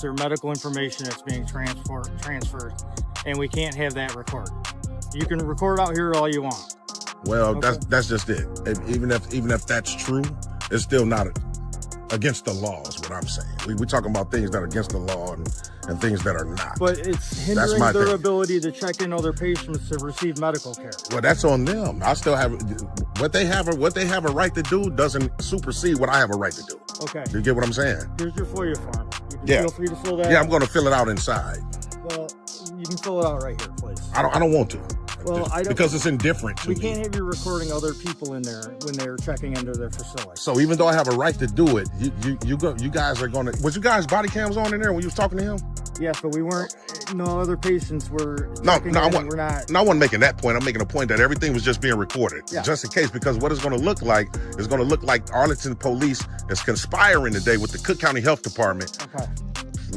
Their medical information that's being transferred, and we can't have that recorded. You can record out here all you want. Well, okay. that's just it. Even if that's true, it's still not against the law is what I'm saying. We're talking about things that are against the law and things that are not. But it's hindering their ability to check in other patients to receive medical care. Well, that's on them. I still have what they have a right to do doesn't supersede what I have a right to do. Okay. You get what I'm saying? Here's your FOIA form. You can feel free to fill that out. Yeah, I'm going to fill it out inside. Well, you can fill it out right here, please. I don't want to. Well, I don't, because it's indifferent to me. We can't have you recording other people in there when they're checking into their facility. So even though I have a right to do it, you guys are going to. Was you guys body cams on in there when you was talking to him? Yes, but we weren't. No other patients were. No, I wasn't making that point. I'm making a point that everything was just being recorded, just in case. Because what it's going to look like is going to look like Arlington Police is conspiring today with the Cook County Health Department. Okay.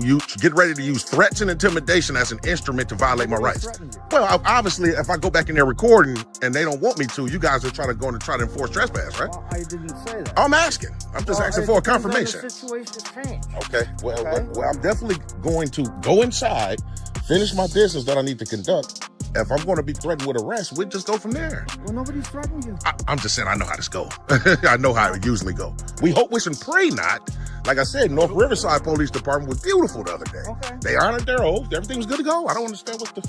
You get ready to use threats and intimidation as an instrument to violate my rights. Well, obviously, if I go back in there recording and they don't want me to, you guys are try to enforce trespass, right? Well, I didn't say that. I'm asking. I'm just asking for a confirmation. The situation's changed. Okay. Well, I'm definitely going to go inside, finish my business that I need to conduct. If I'm going to be threatened with arrest, we'll just go from there. Well, nobody's threatening you. I'm just saying I know how this go. I know how it usually go. We hope, wish, and pray not. Like I said, North Riverside Police Department was beautiful the other day. Okay. They honored their oath. Everything was good to go. I don't understand what's the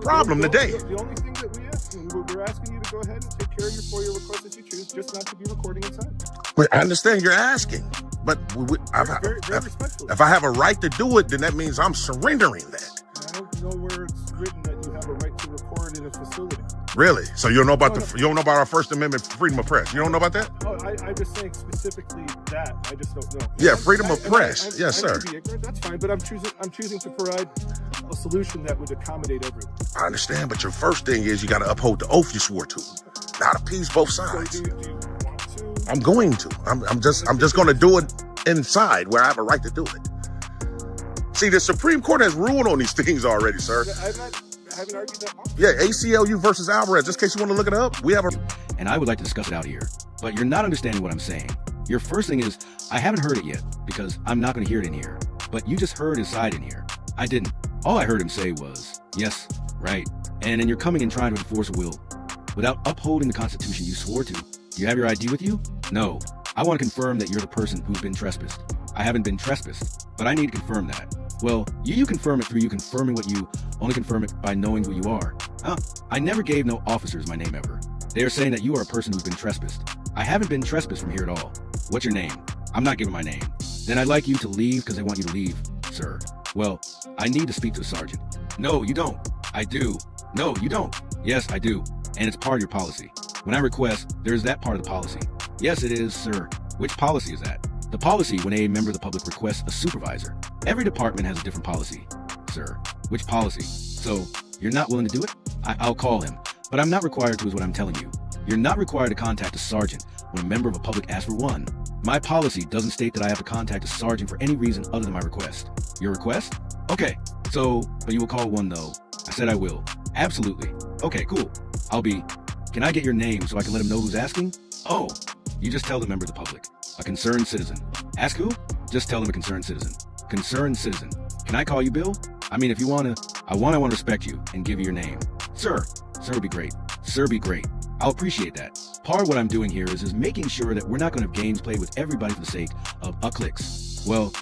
problem today. The only thing that we're asking you to go ahead and take care of your FOIA request that you choose, just not to be recording inside. Well, I understand you're asking, but very respectfully. If I have a right to do it, then that means I'm surrendering that. I don't know where it's written that you have a right to record in a facility. Really? So you don't know about you don't know about our First Amendment freedom of press? You don't know about that? Oh, I'm just saying specifically that. I just don't know. Yeah, freedom of press. Yes, sir. I may be ignorant, that's fine, but I'm choosing to provide a solution that would accommodate everyone. I understand, but your first thing is you got to uphold the oath you swore to. Not appease both sides. So do you want to? I'm going to. I'm just going to do it inside where I have a right to do it. See, the Supreme Court has ruled on these things already, sir. I haven't argued that much. Yeah, ACLU versus Alvarez. Just in case you want to look it up, we have a... And I would like to discuss it out here, but you're not understanding what I'm saying. Your first thing is, I haven't heard it yet, because I'm not going to hear it in here. But you just heard his side in here. I didn't. All I heard him say was, yes, right. And then you're coming and trying to enforce a will without upholding the Constitution you swore to. Do you have your ID with you? No. I want to confirm that you're the person who's been trespassed. I haven't been trespassed, but I need to confirm that. Well, you confirm it through you confirming what you only confirm it by knowing who you are. I never gave no officers my name ever. They are saying that you are a person who's been trespassed. I haven't been trespassed from here at all. What's your name? I'm not giving my name. Then I'd like you to leave because they want you to leave, sir. Well, I need to speak to a sergeant. No, you don't. I do. No, you don't. Yes, I do. And it's part of your policy. When I request, there's that part of the policy. Yes, it is, sir. Which policy is that? The policy when a member of the public requests a supervisor. Every department has a different policy, sir. Which policy? So, you're not willing to do it? I'll call him, but I'm not required to is what I'm telling you. You're not required to contact a sergeant when a member of a public asks for one. My policy doesn't state that I have to contact a sergeant for any reason other than my request. Your request? Okay, so, but you will call one though. I said I will. Absolutely. Okay, cool. Can I get your name so I can let him know who's asking? Oh, you just tell the member of the public. A concerned citizen. Ask who? Just tell them a concerned citizen. Concerned citizen. Can I call you Bill? I mean, if you want to, I want to respect you and give you your name. Sir. Sir would be great. Sir be great. I'll appreciate that. Part of what I'm doing here is making sure that we're not going to have games played with everybody for the sake of clicks. Well,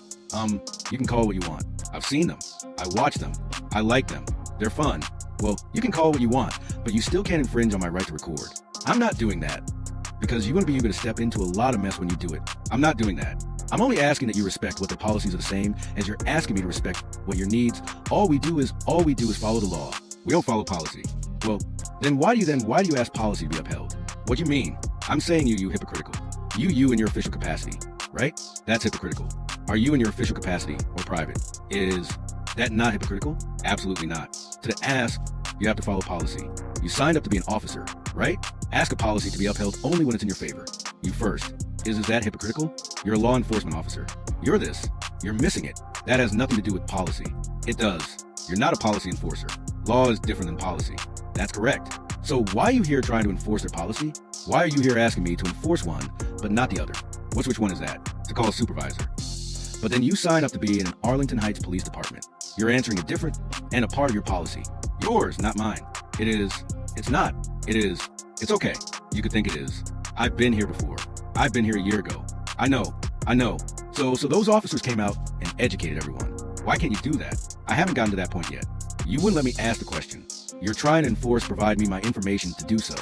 you can call what you want. I've seen them. I watch them. I like them. They're fun. Well, you can call what you want, but you still can't infringe on my right to record. I'm not doing that. Because you're going to be able to step into a lot of mess when you do it. I'm not doing that. I'm only asking that you respect what the policies are the same as you're asking me to respect what your needs. All we do is follow the law. We don't follow policy. Well, then why do you ask policy to be upheld? What do you mean? I'm saying you hypocritical. You in your official capacity, right? That's hypocritical. Are you in your official capacity or private? Is that not hypocritical? Absolutely not. To ask, you have to follow policy. You signed up to be an officer, right? Ask a policy to be upheld only when it's in your favor. You first. Is that hypocritical? You're a law enforcement officer. You're this. You're missing it. That has nothing to do with policy. It does. You're not a policy enforcer. Law is different than policy. That's correct. So why are you here trying to enforce their policy? Why are you here asking me to enforce one, but not the other? Which one is that? To call a supervisor. But then you sign up to be in an Arlington Heights Police Department. You're answering a different and a part of your policy. Yours, not mine. It is. It's not. It is. It's okay. You could think it is. I've been here before. I've been here a year ago. I know. So those officers came out and educated everyone. Why can't you do that? I haven't gotten to that point yet. You wouldn't let me ask the question. You're trying to provide me my information to do so.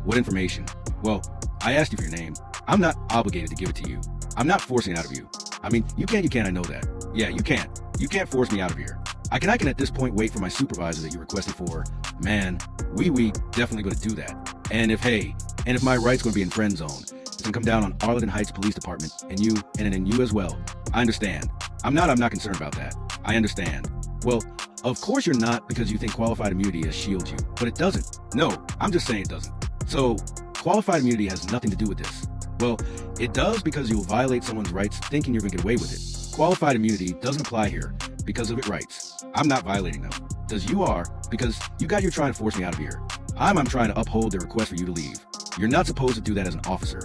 What information? Well, I asked you for your name. I'm not obligated to give it to you. I'm not forcing it out of you. I mean, you can, I know that. Yeah, you can't. You can't force me out of here. I can at this point wait for my supervisor that you requested for. Man, we definitely going to do that. And if my right's going to be in friend zone, it's going to come down on Arlington Heights Police Department and you, and then you as well. I understand. I'm not concerned about that. I understand. Well, of course you're not, because you think qualified immunity has shielded you, but it doesn't. No, I'm just saying it doesn't. So qualified immunity has nothing to do with this. Well, it does, because you'll violate someone's rights thinking you're going to get away with it. Qualified immunity doesn't apply here because of its rights. I'm not violating them. Because you are, because you're trying to force me out of here. I'm trying to uphold the request for you to leave. You're not supposed to do that as an officer.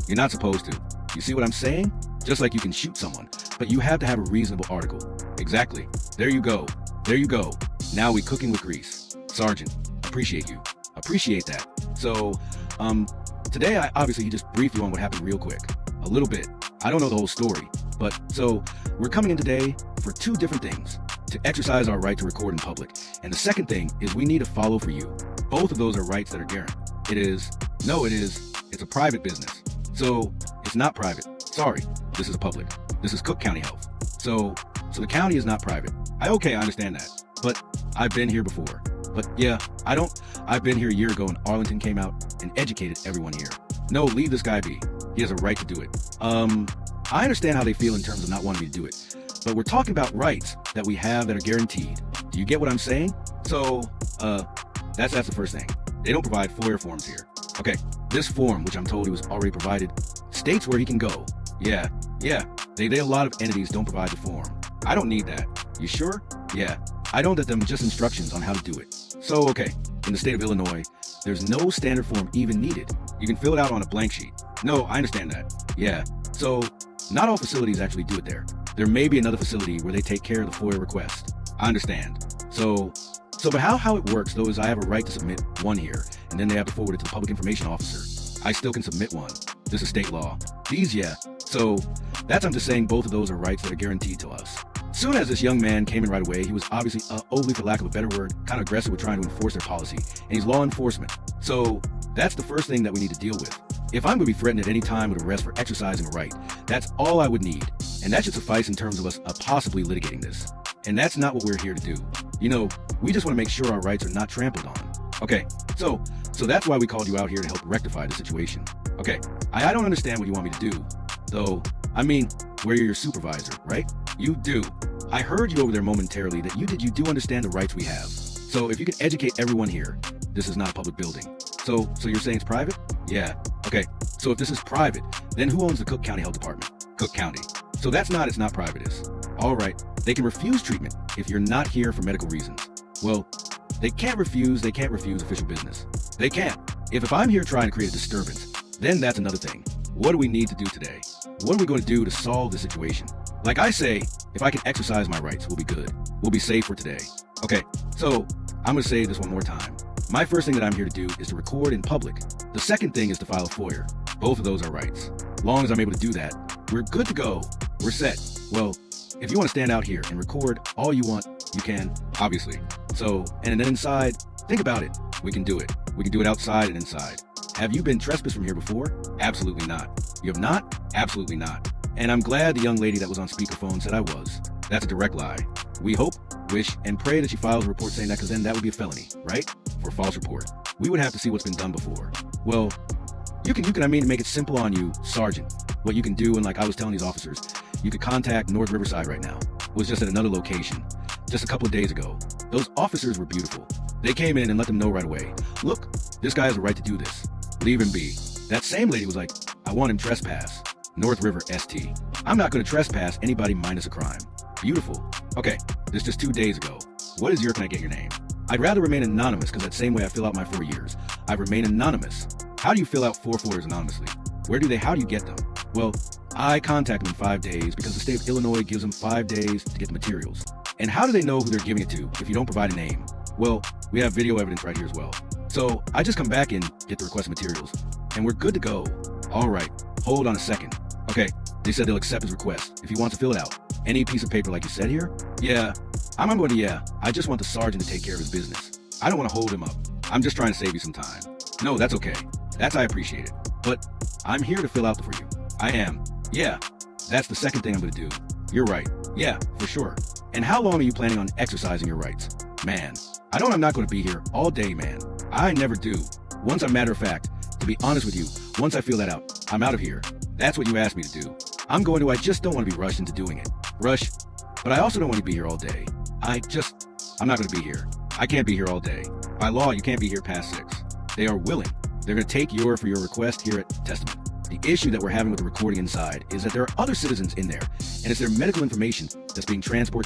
You're not supposed to. You see what I'm saying? Just like you can shoot someone, but you have to have a reasonable article. Exactly. There you go. Now we cooking with grease. Sergeant, appreciate you. Appreciate that. So, today he just briefed you on what happened real quick. A little bit. I don't know the whole story, but so we're coming in today for two different things. To exercise our right to record in public. And the second thing is we need to follow for you. Both of those are rights that are guaranteed. It's a private business. So it's not private. Sorry, this is public. This is Cook County Health. So the county is not private. I understand that. But I've been here before. But yeah, I've been here a year ago and Arlington came out and educated everyone here. No, leave this guy be. He has a right to do it. I understand how they feel in terms of not wanting me to do it. But we're talking about rights that we have that are guaranteed. Do you get what I'm saying? So, that's the first thing. They don't provide FOIA forms here. Okay, this form, which I'm told he was already provided, states where he can go. Yeah. A lot of entities don't provide the form. I don't need that. You sure? Yeah. I don't get them just instructions on how to do it. So, okay, in the state of Illinois, there's no standard form even needed. You can fill it out on a blank sheet. No, I understand that. Yeah. So, not all facilities actually do it there. There may be another facility where they take care of the FOIA request. I understand. But how it works, though, is I have a right to submit one here, and then they have to forward it to the public information officer. I still can submit one. This is state law. So I'm just saying both of those are rights that are guaranteed to us. Soon as this young man came in right away, he was obviously, overly, for lack of a better word, kind of aggressive with trying to enforce their policy, and he's law enforcement. So that's the first thing that we need to deal with. If I'm going to be threatened at any time with arrest for exercising a right, that's all I would need. And that should suffice in terms of us possibly litigating this. And that's not what we're here to do. We just want to make sure our rights are not trampled on. Okay, so that's why we called you out here to help rectify the situation. Okay, I don't understand what you want me to do, though. Where you're your supervisor, right? You do. I heard you over there momentarily that you do understand the rights we have. So if you can educate everyone here, this is not a public building. So you're saying it's private? Yeah. Okay. So if this is private, then who owns the Cook County Health Department? Cook County. So it's not private, is. All right. They can refuse treatment if you're not here for medical reasons. Well, they can't refuse official business. They can't. If I'm here trying to create a disturbance, then that's another thing. What do we need to do today? What are we going to do to solve the situation? Like I say, if I can exercise my rights, we'll be good. We'll be safe for today. Okay, so I'm going to say this one more time. My first thing that I'm here to do is to record in public. The second thing is to file a FOIA. Both of those are rights. As long as I'm able to do that, we're good to go. We're set. Well, if you want to stand out here and record all you want, you can, obviously. So, and then inside, think about it. We can do it. We can do it outside and inside. Have you been trespassed from here before? Absolutely not. You have not? Absolutely not. And I'm glad the young lady that was on speakerphone said I was. That's a direct lie. We hope, wish, and pray that she files a report saying that, because then that would be a felony, right? For a false report. We would have to see what's been done before. Well, you can to make it simple on you, Sergeant. What you can do, and like I was telling these officers, you could contact North Riverside right now. It was just at another location, just a couple of days ago. Those officers were beautiful. They came in and let them know right away. Look, this guy has a right to do this. Leave him be. That same lady was like, I want him trespass. North River ST. I'm not going to trespass anybody minus a crime. Beautiful. Okay, this just 2 days ago. What is can I get your name? I'd rather remain anonymous, because that same way I fill out my 4 years. I remain anonymous. How do you fill out 4 folders anonymously? How do you get them? Well, I contact them in 5 days because the state of Illinois gives them 5 days to get the materials. And how do they know who they're giving it to if you don't provide a name? Well, we have video evidence right here as well. So I just come back and get the requested materials, and we're good to go. All right, hold on a second. Okay, they said they'll accept his request if he wants to fill it out. Any piece of paper like you said here? Yeah, I'm going to yeah. I just want the sergeant to take care of his business. I don't want to hold him up. I'm just trying to save you some time. No, that's okay. I appreciate it. But I'm here to fill out for you. I am. Yeah, that's the second thing I'm going to do. You're right. Yeah, for sure. And how long are you planning on exercising your rights? Man, I know I'm not going to be here all day, man. I never do. Once I'm matter of fact, to be honest with you, once I feel that out, I'm out of here. That's what you asked me to do. I'm going to, I just don't want to be rushed into doing it. Rush, but I also don't want to be here all day. I'm not going to be here. I can't be here all day. By law, you can't be here past 6. They are willing. They're going to take for your request here at Testament. The issue that we're having with the recording inside is that there are other citizens in there, and it's their medical information that's being transferred,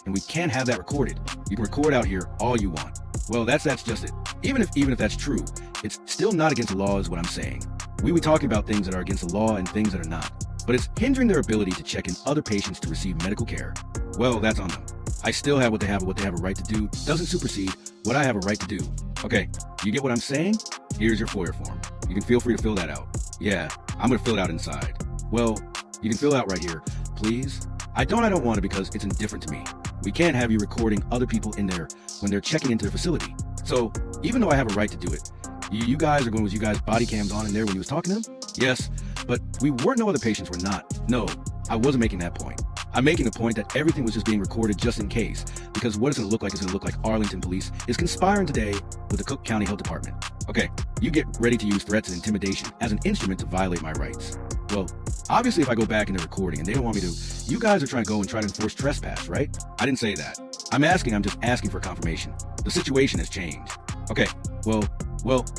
and we can't have that recorded. You can record out here all you want. Well, that's just it. Even if that's true, it's still not against the law is what I'm saying. We were talking about things that are against the law and things that are not, but it's hindering their ability to check in other patients to receive medical care. Well, that's on them. I still have what they have a right to do. Doesn't supersede what I have a right to do. Okay, you get what I'm saying? Here's your FOIA form. You can feel free to fill that out. Yeah, I'm gonna fill it out inside. Well, you can fill it out right here, please. I don't want to because it's indifferent to me. We can't have you recording other people in there when they're checking into the facility. So even though I have a right to do it, you guys are going with you guys body cams on in there when you was talking to them? Yes, but no other patients were not. No, I wasn't making that point. I'm making a point that everything was just being recorded just in case, because what it's going to look like is going to look like Arlington Police is conspiring today with the Cook County Health Department. Okay, you get ready to use threats and intimidation as an instrument to violate my rights. Well, obviously if I go back in the recording and they don't want me to, you guys are trying to go and try to enforce trespass, right? I didn't say that. I'm just asking for confirmation. The situation has changed. Okay, well,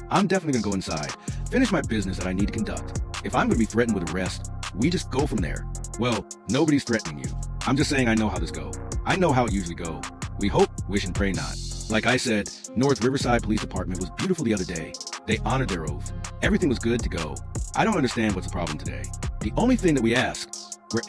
I'm definitely going to go inside, finish my business that I need to conduct. If I'm going to be threatened with arrest, we just go from there. Well, nobody's threatening you. I'm just saying I know how this goes. I know how it usually goes. We hope, wish, and pray not. Like I said, North Riverside Police Department was beautiful the other day. They honored their oath. Everything was good to go. I don't understand what's the problem today. The only thing that we're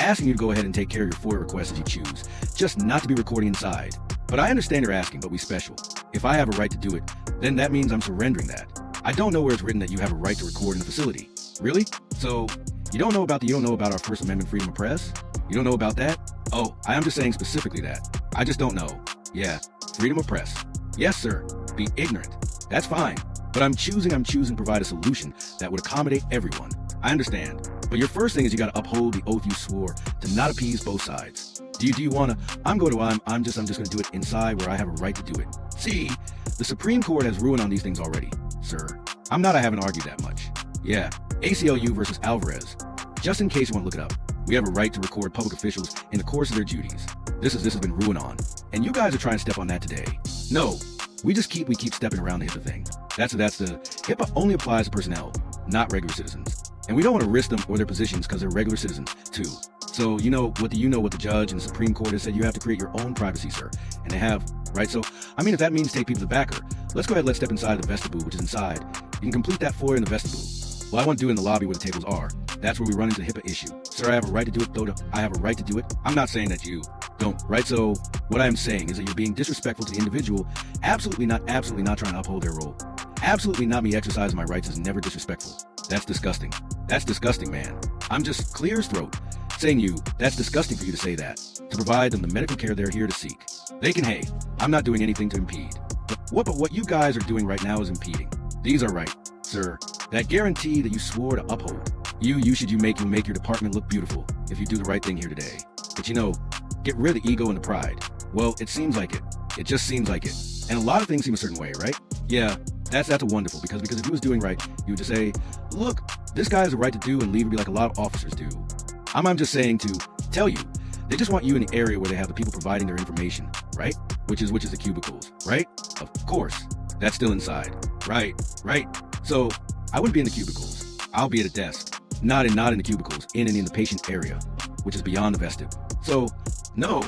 asking you to go ahead and take care of your FOIA requests as you choose, just not to be recording inside. But I understand you're asking, but we special. If I have a right to do it, then that means I'm surrendering that. I don't know where it's written that you have a right to record in the facility. Really? So, you don't know about our First Amendment freedom of press? You don't know about that? Oh, I am just saying specifically that. I just don't know. Yeah, freedom of press. Yes, sir. Be ignorant. That's fine. But I'm choosing to provide a solution that would accommodate everyone. I understand. But your first thing is you got to uphold the oath you swore to not appease both sides. Do you want to? I'm just going to do it inside where I have a right to do it. See, the Supreme Court has ruined on these things already, sir. I haven't argued that much. Yeah, ACLU versus Alvarez. Just in case you want to look it up, we have a right to record public officials in the course of their duties. This has been ruined on, and you guys are trying to step on that today. No, we keep stepping around the HIPAA thing. That's the HIPAA only applies to personnel, not regular citizens, and we don't want to risk them or their positions because they're regular citizens too. So what the judge and the Supreme Court has said? You have to create your own privacy, sir, and they have, right? So if that means take people to the backer, let's go ahead. Let's step inside the vestibule, which is inside. You can complete that FOIA in the vestibule. Well, I want to do it in the lobby where the tables are. That's where we run into the HIPAA issue. Sir, I have a right to do it, though. I have a right to do it. I'm not saying that you don't, right? So what I am saying is that you're being disrespectful to the individual. Absolutely not trying to uphold their role. Absolutely not. Me exercising my rights is never disrespectful. That's disgusting. That's disgusting, man. I'm just clear as throat saying that's disgusting for you to say that. To provide them the medical care they're here to seek. They can, hey, I'm not doing anything to impede. But what you guys are doing right now is impeding. These are right, sir. That guarantee that you swore to uphold. You make your department look beautiful if you do the right thing here today. But get rid of the ego and the pride. Well, it seems like it. It just seems like it. And a lot of things seem a certain way, right? Yeah, that's a wonderful because if he was doing right, you would just say, look, this guy has a right to do and leave and be like a lot of officers do. I'm just saying to tell you, they just want you in the area where they have the people providing their information, right? Which is the cubicles, right? Of course, that's still inside, right? So I wouldn't be in the cubicles. I'll be at a desk, not in the cubicles, in the patient area, which is beyond the vestibule. So no,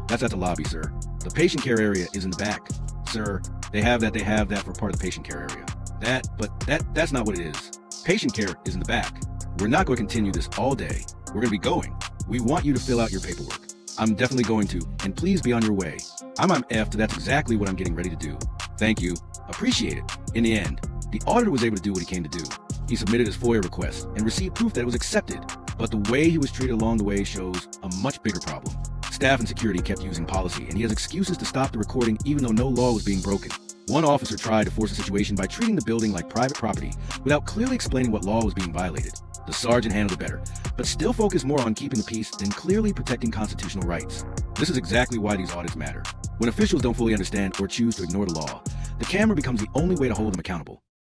that's at the lobby, sir. The patient care area is in the back, sir. They have that for part of the patient care area. That's not what it is. Patient care is in the back. We're not going to continue this all day. We're going to be going. We want you to fill out your paperwork. I'm definitely going to, and please be on your way. I'm effed, that's exactly what I'm getting ready to do. Thank you. Appreciate it. In the end, the auditor was able to do what he came to do. He submitted his FOIA request and received proof that it was accepted, but the way he was treated along the way shows a much bigger problem. Staff and security kept using policy, and he has excuses to stop the recording even though no law was being broken. One officer tried to force the situation by treating the building like private property without clearly explaining what law was being violated. The sergeant handled it better, but still focused more on keeping the peace than clearly protecting constitutional rights. This is exactly why these audits matter. When officials don't fully understand or choose to ignore the law, the camera becomes the only way to hold them accountable.